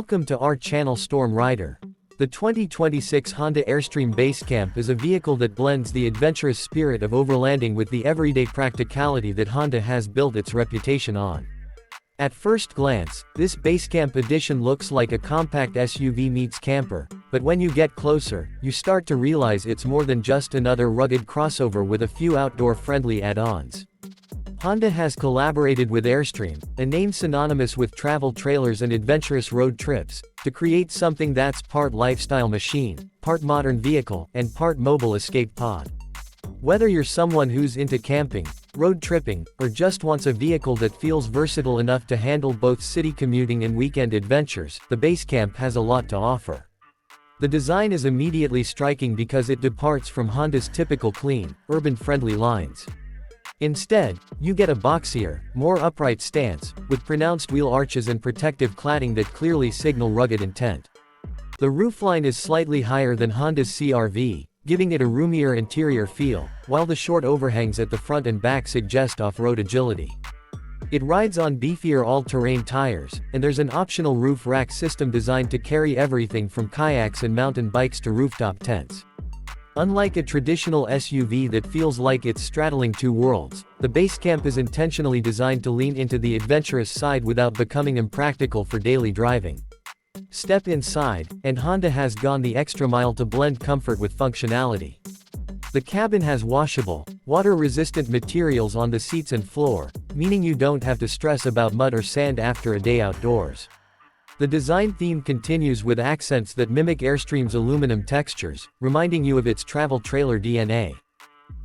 Welcome to our channel Storm Rider. The 2026 Honda Airstream Basecamp is a vehicle that blends the adventurous spirit of overlanding with the everyday practicality that Honda has built its reputation on. At first glance, this Basecamp edition looks like a compact SUV meets camper, but when you get closer, you start to realize it's more than just another rugged crossover with a few outdoor-friendly add-ons. Honda has collaborated with Airstream, a name synonymous with travel trailers and adventurous road trips, to create something that's part lifestyle machine, part modern vehicle, and part mobile escape pod. Whether you're someone who's into camping, road tripping, or just wants a vehicle that feels versatile enough to handle both city commuting and weekend adventures, the Basecamp has a lot to offer. The design is immediately striking because it departs from Honda's typical clean, urban-friendly lines. Instead, you get a boxier, more upright stance, with pronounced wheel arches and protective cladding that clearly signal rugged intent. The roofline is slightly higher than Honda's CR-V, giving it a roomier interior feel, while the short overhangs at the front and back suggest off-road agility. It rides on beefier all-terrain tires, and there's an optional roof rack system designed to carry everything from kayaks and mountain bikes to rooftop tents. Unlike a traditional SUV that feels like it's straddling two worlds, the Basecamp is intentionally designed to lean into the adventurous side without becoming impractical for daily driving. Step inside, and Honda has gone the extra mile to blend comfort with functionality. The cabin has washable, water-resistant materials on the seats and floor, meaning you don't have to stress about mud or sand after a day outdoors. The design theme continues with accents that mimic Airstream's aluminum textures, reminding you of its travel trailer DNA.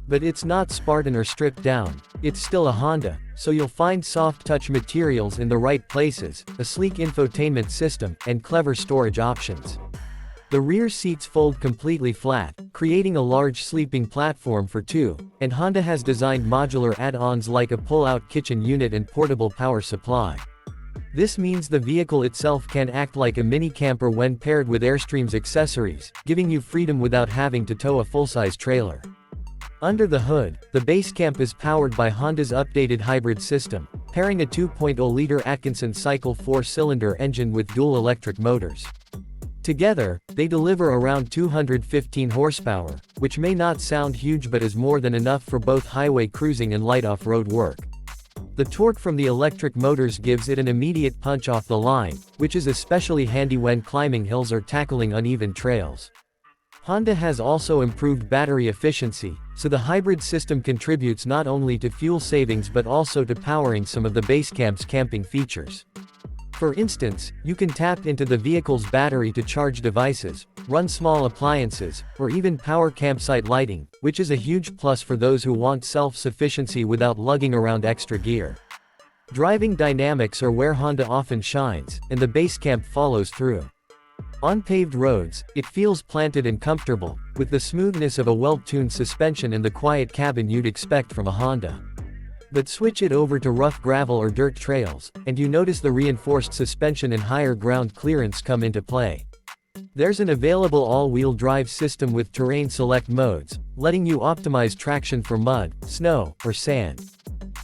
But it's not Spartan or stripped down, it's still a Honda, so you'll find soft-touch materials in the right places, a sleek infotainment system, and clever storage options. The rear seats fold completely flat, creating a large sleeping platform for two, and Honda has designed modular add-ons like a pull-out kitchen unit and portable power supply. This means the vehicle itself can act like a mini camper when paired with Airstream's accessories, giving you freedom without having to tow a full-size trailer. Under the hood, the Basecamp is powered by Honda's updated hybrid system, pairing a 2.0-liter Atkinson cycle 4-cylinder engine with dual electric motors. Together, they deliver around 215 horsepower, which may not sound huge but is more than enough for both highway cruising and light off-road work. The torque from the electric motors gives it an immediate punch off the line, which is especially handy when climbing hills or tackling uneven trails. Honda has also improved battery efficiency, so the hybrid system contributes not only to fuel savings but also to powering some of the Basecamp's camping features. For instance, you can tap into the vehicle's battery to charge devices, run small appliances, or even power campsite lighting, which is a huge plus for those who want self-sufficiency without lugging around extra gear. Driving dynamics are where Honda often shines, and the Basecamp follows through. On paved roads, it feels planted and comfortable, with the smoothness of a well-tuned suspension and the quiet cabin you'd expect from a Honda. But switch it over to rough gravel or dirt trails, and you notice the reinforced suspension and higher ground clearance come into play. There's an available all-wheel drive system with terrain select modes, letting you optimize traction for mud, snow, or sand.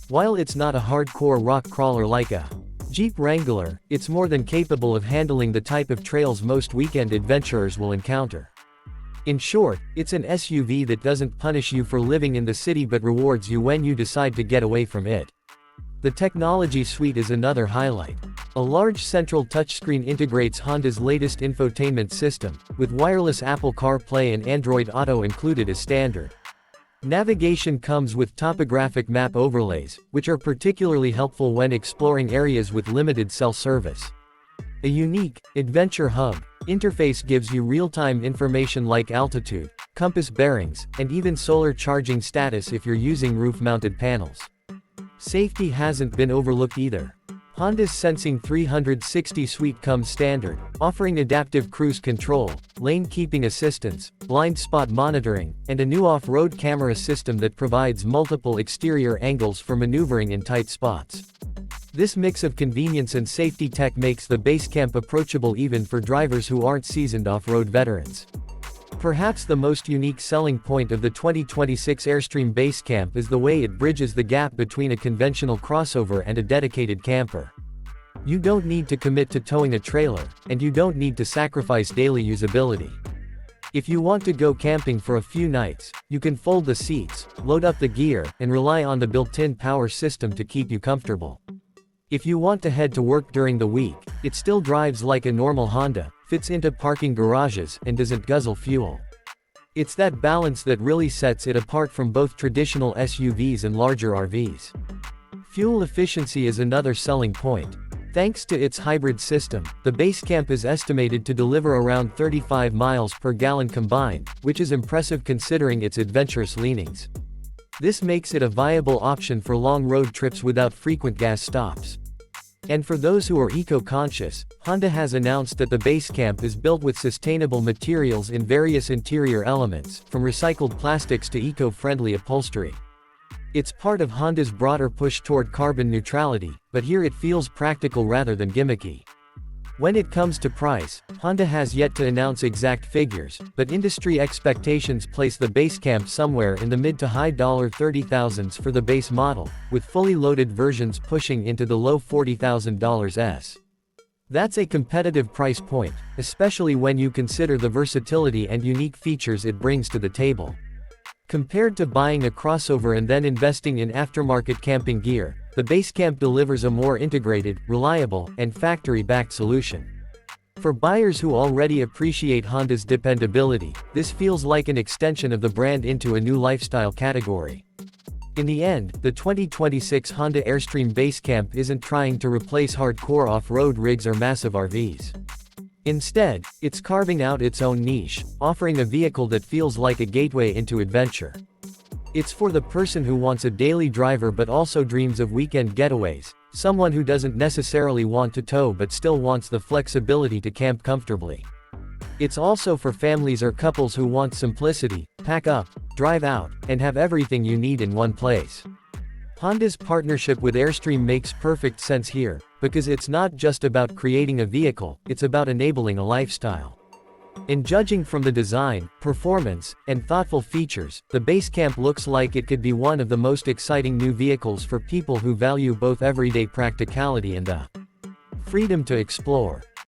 While it's not a hardcore rock crawler like a Jeep Wrangler, it's more than capable of handling the type of trails most weekend adventurers will encounter. In short, it's an SUV that doesn't punish you for living in the city but rewards you when you decide to get away from it. The technology suite is another highlight. A large central touchscreen integrates Honda's latest infotainment system, with wireless Apple CarPlay and Android Auto included as standard. Navigation comes with topographic map overlays, which are particularly helpful when exploring areas with limited cell service. A unique Adventure Hub interface gives you real-time information like altitude, compass bearings, and even solar charging status if you're using roof-mounted panels. Safety hasn't been overlooked either. Honda's Sensing 360 suite comes standard, offering adaptive cruise control, lane keeping assistance, blind spot monitoring, and a new off-road camera system that provides multiple exterior angles for maneuvering in tight spots. This mix of convenience and safety tech makes the Basecamp approachable even for drivers who aren't seasoned off-road veterans. Perhaps the most unique selling point of the 2026 Airstream Basecamp is the way it bridges the gap between a conventional crossover and a dedicated camper. You don't need to commit to towing a trailer, and you don't need to sacrifice daily usability. If you want to go camping for a few nights, you can fold the seats, load up the gear, and rely on the built-in power system to keep you comfortable. If you want to head to work during the week, it still drives like a normal Honda, fits into parking garages, and doesn't guzzle fuel. It's that balance that really sets it apart from both traditional SUVs and larger RVs. Fuel efficiency is another selling point. Thanks to its hybrid system, the Basecamp is estimated to deliver around 35 miles per gallon combined, which is impressive considering its adventurous leanings. This makes it a viable option for long road trips without frequent gas stops. And for those who are eco-conscious, Honda has announced that the Basecamp is built with sustainable materials in various interior elements, from recycled plastics to eco-friendly upholstery. It's part of Honda's broader push toward carbon neutrality, but here it feels practical rather than gimmicky. When it comes to price, Honda has yet to announce exact figures, but industry expectations place the Basecamp somewhere in the mid to high $30,000s for the base model, with fully loaded versions pushing into the low $40,000s. That's a competitive price point, especially when you consider the versatility and unique features it brings to the table. Compared to buying a crossover and then investing in aftermarket camping gear, the Basecamp delivers a more integrated, reliable, and factory-backed solution. For buyers who already appreciate Honda's dependability, this feels like an extension of the brand into a new lifestyle category. In the end, the 2026 Honda Airstream Basecamp isn't trying to replace hardcore off-road rigs or massive RVs. Instead, it's carving out its own niche, offering a vehicle that feels like a gateway into adventure. It's for the person who wants a daily driver but also dreams of weekend getaways, someone who doesn't necessarily want to tow but still wants the flexibility to camp comfortably. It's also for families or couples who want simplicity, pack up, drive out, and have everything you need in one place. Honda's partnership with Airstream makes perfect sense here, because it's not just about creating a vehicle, it's about enabling a lifestyle. And judging from the design, performance, and thoughtful features, the Basecamp looks like it could be one of the most exciting new vehicles for people who value both everyday practicality and the freedom to explore.